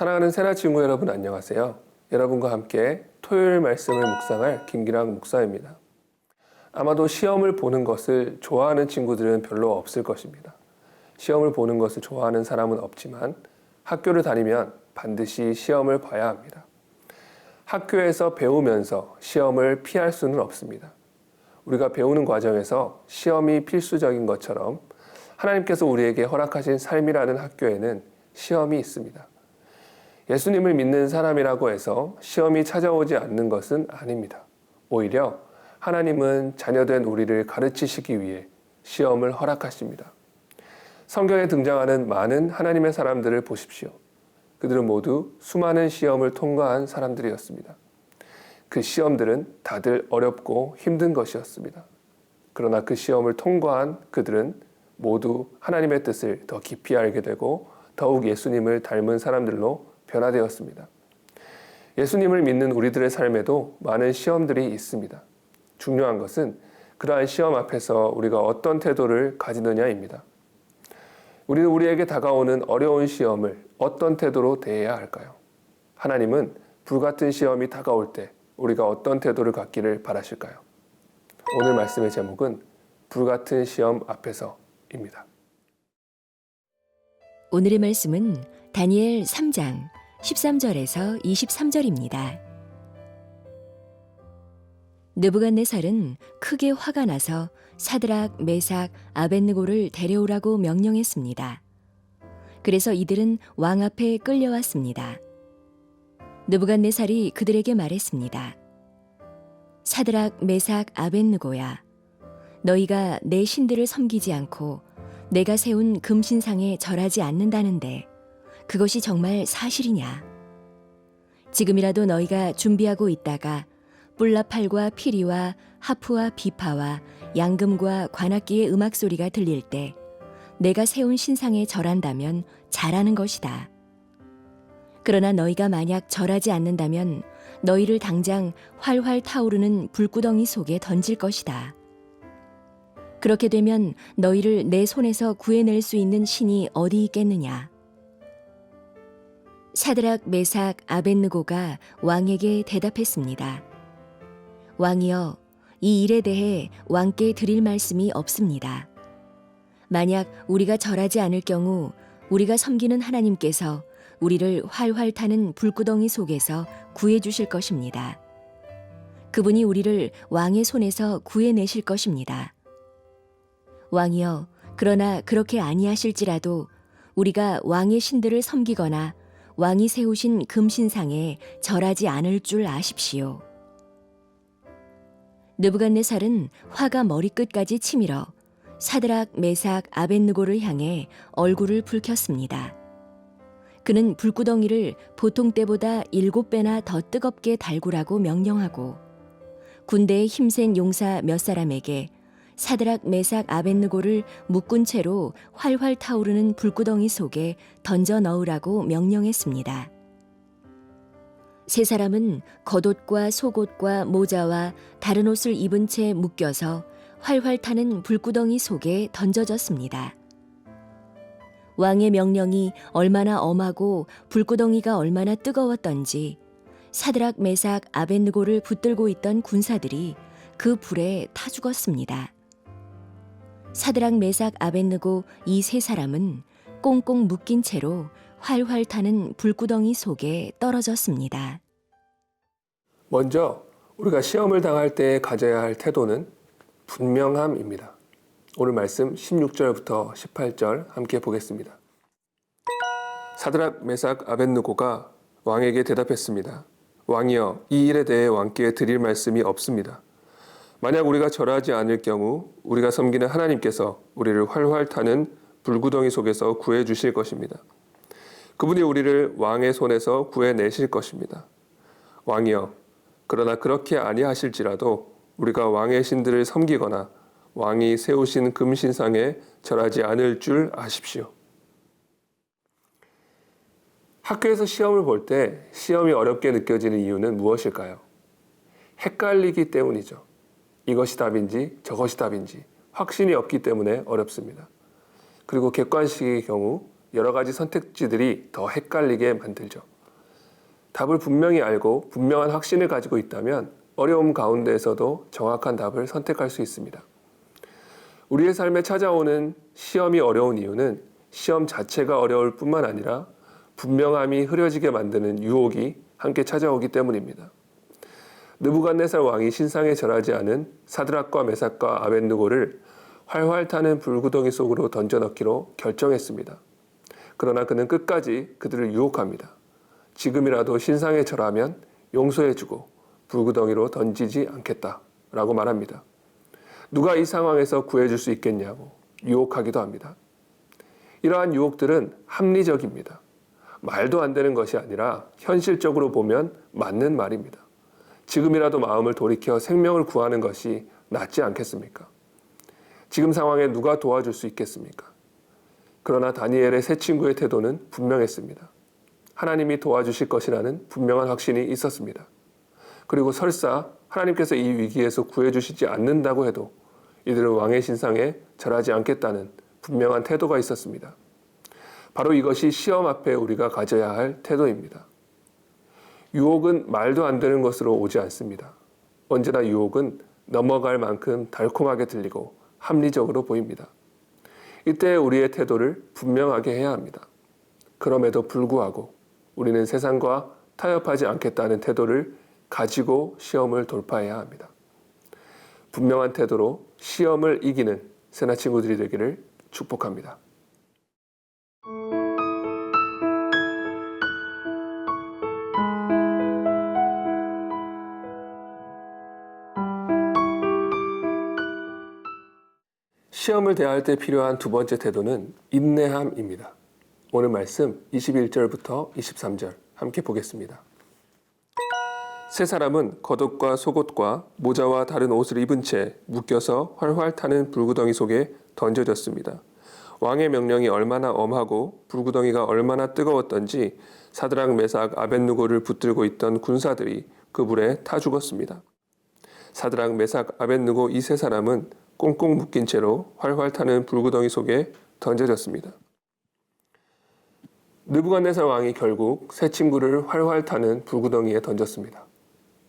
사랑하는 새나 친구 여러분 안녕하세요. 여러분과 함께 토요일 말씀을 묵상할 김기랑 목사입니다. 아마도 시험을 보는 것을 좋아하는 친구들은 별로 없을 것입니다. 시험을 보는 것을 좋아하는 사람은 없지만 학교를 다니면 반드시 시험을 봐야 합니다. 학교에서 배우면서 시험을 피할 수는 없습니다. 우리가 배우는 과정에서 시험이 필수적인 것처럼 하나님께서 우리에게 허락하신 삶이라는 학교에는 시험이 있습니다. 예수님을 믿는 사람이라고 해서 시험이 찾아오지 않는 것은 아닙니다. 오히려 하나님은 자녀된 우리를 가르치시기 위해 시험을 허락하십니다. 성경에 등장하는 많은 하나님의 사람들을 보십시오. 그들은 모두 수많은 시험을 통과한 사람들이었습니다. 그 시험들은 다들 어렵고 힘든 것이었습니다. 그러나 그 시험을 통과한 그들은 모두 하나님의 뜻을 더 깊이 알게 되고 더욱 예수님을 닮은 사람들로 변화되었습니다. 예수님을 믿는 우리들의 삶에도 많은 시험들이 있습니다. 중요한 것은 그러한 시험 앞에서 우리가 어떤 태도를 가지느냐입니다. 우리는 우리에게 다가오는 어려운 시험을 어떤 태도로 대해야 할까요? 하나님은 불같은 시험이 다가올 때 우리가 어떤 태도를 갖기를 바라실까요? 오늘 말씀의 제목은 불같은 시험 앞에서입니다. 오늘의 말씀은 다니엘 3장 13절에서 23절입니다. 느부갓네살은 크게 화가 나서 사드락, 메삭, 아벳느고를 데려오라고 명령했습니다. 그래서 이들은 왕 앞에 끌려왔습니다. 느부갓네살이 그들에게 말했습니다. 사드락, 메삭, 아벳느고야, 너희가 내 신들을 섬기지 않고 내가 세운 금신상에 절하지 않는다는데 그것이 정말 사실이냐? 지금이라도 너희가 준비하고 있다가 뿔나팔과 피리와 하프와 비파와 양금과 관악기의 음악 소리가 들릴 때 내가 세운 신상에 절한다면 잘하는 것이다. 그러나 너희가 만약 절하지 않는다면 너희를 당장 활활 타오르는 불구덩이 속에 던질 것이다. 그렇게 되면 너희를 내 손에서 구해낼 수 있는 신이 어디 있겠느냐? 사드락, 메삭, 아벳느고가 왕에게 대답했습니다. 왕이여, 이 일에 대해 왕께 드릴 말씀이 없습니다. 만약 우리가 절하지 않을 경우 우리가 섬기는 하나님께서 우리를 활활 타는 불구덩이 속에서 구해 주실 것입니다. 그분이 우리를 왕의 손에서 구해내실 것입니다. 왕이여, 그러나 그렇게 아니하실지라도 우리가 왕의 신들을 섬기거나 왕이 세우신 금신상에 절하지 않을 줄 아십시오. 느부갓네살은 화가 머리끝까지 치밀어 사드락, 메삭, 아벳느고를 향해 얼굴을 붉혔습니다. 그는 불구덩이를 보통 때보다 7배나 더 뜨겁게 달구라고 명령하고 군대의 힘센 용사 몇 사람에게 사드락, 메삭, 아벳느고를 묶은 채로 활활 타오르는 불구덩이 속에 던져 넣으라고 명령했습니다. 세 사람은 겉옷과 속옷과 모자와 다른 옷을 입은 채 묶여서 활활 타는 불구덩이 속에 던져졌습니다. 왕의 명령이 얼마나 엄하고 불구덩이가 얼마나 뜨거웠던지 사드락, 메삭, 아벳느고를 붙들고 있던 군사들이 그 불에 타 죽었습니다. 사드락, 메삭, 아벳느고 이 세 사람은 꽁꽁 묶인 채로 활활 타는 불구덩이 속에 떨어졌습니다. 먼저 우리가 시험을 당할 때 가져야 할 태도는 분명함입니다. 오늘 말씀 16절부터 18절 함께 보겠습니다. 사드락, 메삭, 아벳느고가 왕에게 대답했습니다. 왕이여, 이 일에 대해 왕께 드릴 말씀이 없습니다. 만약 우리가 절하지 않을 경우 우리가 섬기는 하나님께서 우리를 활활 타는 불구덩이 속에서 구해 주실 것입니다. 그분이 우리를 왕의 손에서 구해내실 것입니다. 왕이여, 그러나 그렇게 아니하실지라도 우리가 왕의 신들을 섬기거나 왕이 세우신 금신상에 절하지 않을 줄 아십시오. 학교에서 시험을 볼 때 시험이 어렵게 느껴지는 이유는 무엇일까요? 헷갈리기 때문이죠. 이것이 답인지 저것이 답인지 확신이 없기 때문에 어렵습니다. 그리고 객관식의 경우 여러 가지 선택지들이 더 헷갈리게 만들죠. 답을 분명히 알고 분명한 확신을 가지고 있다면 어려움 가운데에서도 정확한 답을 선택할 수 있습니다. 우리의 삶에 찾아오는 시험이 어려운 이유는 시험 자체가 어려울 뿐만 아니라 분명함이 흐려지게 만드는 유혹이 함께 찾아오기 때문입니다. 느부갓네살 왕이 신상에 절하지 않은 사드락과 메삭과 아벳느고를 활활 타는 불구덩이 속으로 던져넣기로 결정했습니다. 그러나 그는 끝까지 그들을 유혹합니다. 지금이라도 신상에 절하면 용서해주고 불구덩이로 던지지 않겠다라고 말합니다. 누가 이 상황에서 구해줄 수 있겠냐고 유혹하기도 합니다. 이러한 유혹들은 합리적입니다. 말도 안 되는 것이 아니라 현실적으로 보면 맞는 말입니다. 지금이라도 마음을 돌이켜 생명을 구하는 것이 낫지 않겠습니까? 지금 상황에 누가 도와줄 수 있겠습니까? 그러나 다니엘의 세 친구의 태도는 분명했습니다. 하나님이 도와주실 것이라는 분명한 확신이 있었습니다. 그리고 설사 하나님께서 이 위기에서 구해주시지 않는다고 해도 이들은 왕의 신상에 절하지 않겠다는 분명한 태도가 있었습니다. 바로 이것이 시험 앞에 우리가 가져야 할 태도입니다. 유혹은 말도 안 되는 것으로 오지 않습니다. 언제나 유혹은 넘어갈 만큼 달콤하게 들리고 합리적으로 보입니다. 이때 우리의 태도를 분명하게 해야 합니다. 그럼에도 불구하고 우리는 세상과 타협하지 않겠다는 태도를 가지고 시험을 돌파해야 합니다. 분명한 태도로 시험을 이기는 세나 친구들이 되기를 축복합니다. 시험을 대할 때 필요한 두 번째 태도는 인내함입니다. 오늘 말씀 21절부터 23절 함께 보겠습니다. 세 사람은 겉옷과 속옷과 모자와 다른 옷을 입은 채 묶여서 활활 타는 불구덩이 속에 던져졌습니다. 왕의 명령이 얼마나 엄하고 불구덩이가 얼마나 뜨거웠던지 사드락, 메삭, 아벳느고를 붙들고 있던 군사들이 그 불에 타 죽었습니다. 사드락, 메삭, 아벳느고 이 세 사람은 꽁꽁 묶인 채로 활활 타는 불구덩이 속에 던져졌습니다. 느부갓네살 왕이 결국 세 친구를 활활 타는 불구덩이에 던졌습니다.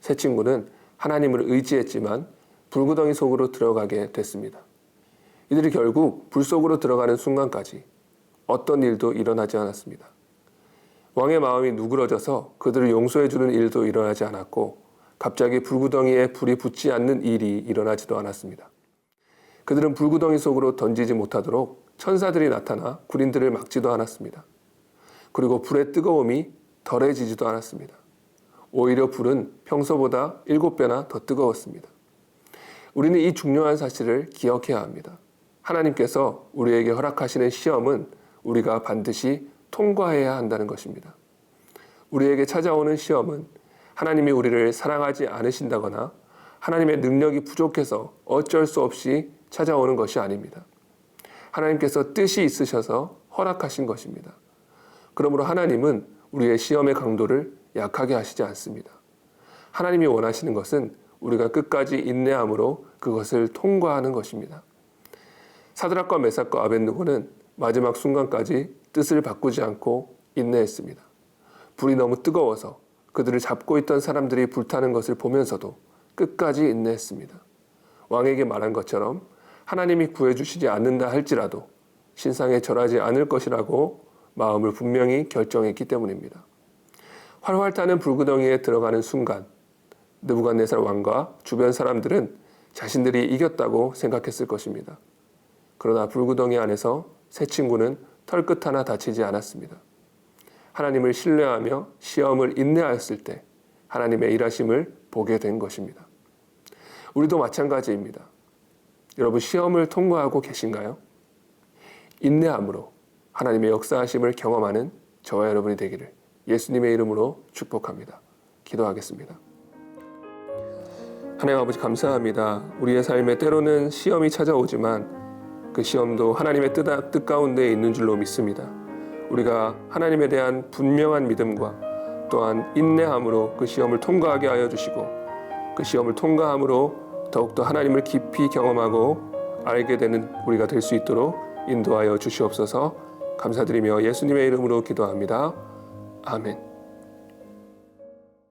세 친구는 하나님을 의지했지만 불구덩이 속으로 들어가게 됐습니다. 이들이 결국 불 속으로 들어가는 순간까지 어떤 일도 일어나지 않았습니다. 왕의 마음이 누그러져서 그들을 용서해주는 일도 일어나지 않았고 갑자기 불구덩이에 불이 붙지 않는 일이 일어나지도 않았습니다. 그들은 불구덩이 속으로 던지지 못하도록 천사들이 나타나 군인들을 막지도 않았습니다. 그리고 불의 뜨거움이 덜해지지도 않았습니다. 오히려 불은 평소보다 7배나 더 뜨거웠습니다. 우리는 이 중요한 사실을 기억해야 합니다. 하나님께서 우리에게 허락하시는 시험은 우리가 반드시 통과해야 한다는 것입니다. 우리에게 찾아오는 시험은 하나님이 우리를 사랑하지 않으신다거나 하나님의 능력이 부족해서 어쩔 수 없이 찾아오는 것이 아닙니다. 하나님께서 뜻이 있으셔서 허락하신 것입니다. 그러므로 하나님은 우리의 시험의 강도를 약하게 하시지 않습니다. 하나님이 원하시는 것은 우리가 끝까지 인내함으로 그것을 통과하는 것입니다. 사드락과 메삭과 아벳느고는 마지막 순간까지 뜻을 바꾸지 않고 인내했습니다. 불이 너무 뜨거워서 그들을 잡고 있던 사람들이 불타는 것을 보면서도 끝까지 인내했습니다. 왕에게 말한 것처럼 하나님이 구해주시지 않는다 할지라도 신상에 절하지 않을 것이라고 마음을 분명히 결정했기 때문입니다. 활활 타는 불구덩이에 들어가는 순간 느부갓네살 왕과 주변 사람들은 자신들이 이겼다고 생각했을 것입니다. 그러나 불구덩이 안에서 세 친구는 털끝 하나 다치지 않았습니다. 하나님을 신뢰하며 시험을 인내하였을 때 하나님의 일하심을 보게 된 것입니다. 우리도 마찬가지입니다. 여러분 시험을 통과하고 계신가요? 인내함으로 하나님의 역사하심을 경험하는 저와 여러분이 되기를 예수님의 이름으로 축복합니다. 기도하겠습니다. 하나님 아버지 감사합니다. 우리의 삶에 때로는 시험이 찾아오지만 그 시험도 하나님의 뜻 가운데 있는 줄로 믿습니다. 우리가 하나님에 대한 분명한 믿음과 또한 인내함으로 그 시험을 통과하게 하여 주시고 그 시험을 통과함으로 더욱더 하나님을 깊이 경험하고 알게 되는 우리가 될 수 있도록 인도하여 주시옵소서. 감사드리며 예수님의 이름으로 기도합니다. 아멘.